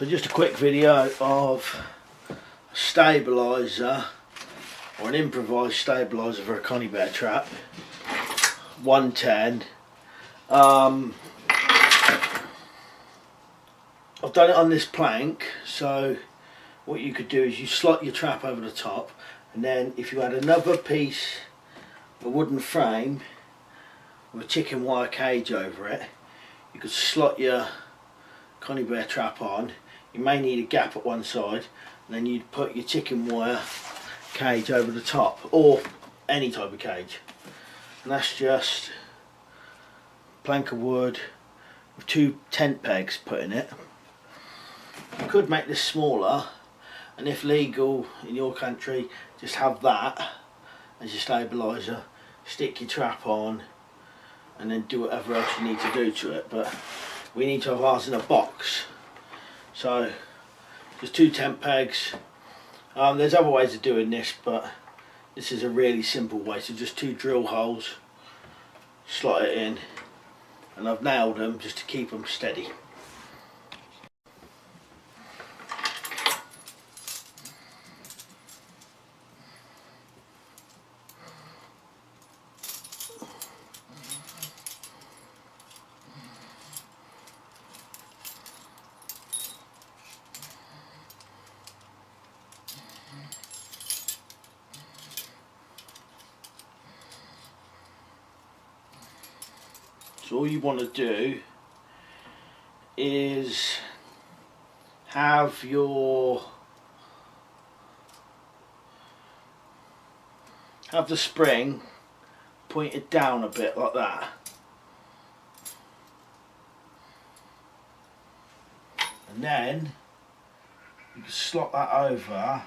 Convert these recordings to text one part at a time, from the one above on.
So just a quick video of a stabiliser, or an improvised stabiliser for a Conibear trap. 110. I've done it on this plank, so what you could do is you slot your trap over the top, and then if you had another piece of a wooden frame with a chicken wire cage over it, you could slot your Conibear trap on. You may need a gap at one side, and then you'd put your chicken wire cage over the top, or any type of cage. And that's just a plank of wood with 2 tent pegs put in it. You could make this smaller, and if legal in your country, just have that as your stabiliser, stick your trap on, and then do whatever else you need to do to it. But we need to have ours in a box. So just 2 tent pegs. There's other ways of doing this, but this is a really simple way. So just 2 drill holes, slot it in, and I've nailed them just to keep them steady. So all you want to do is have the spring pointed down a bit like that, and then you can slot that over .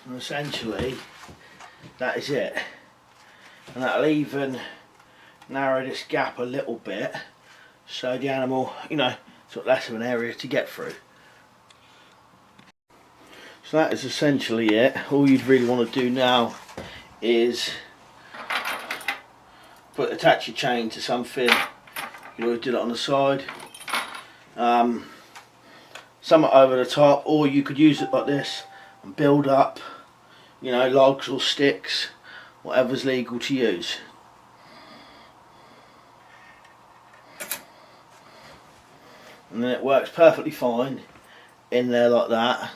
And essentially that is it, and that'll even narrow this gap a little bit, so the animal, it's got less of an area to get through. So that is essentially it. All you'd really want to do now is attach your chain to something. You always do that on the side, somewhat over the top, or you could use it like this and build up logs or sticks, whatever's legal to use. And then it works perfectly fine in there like that.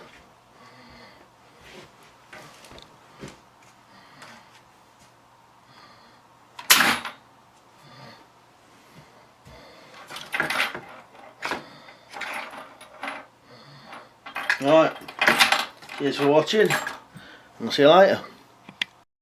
Alright, cheers for watching, and I'll see you later.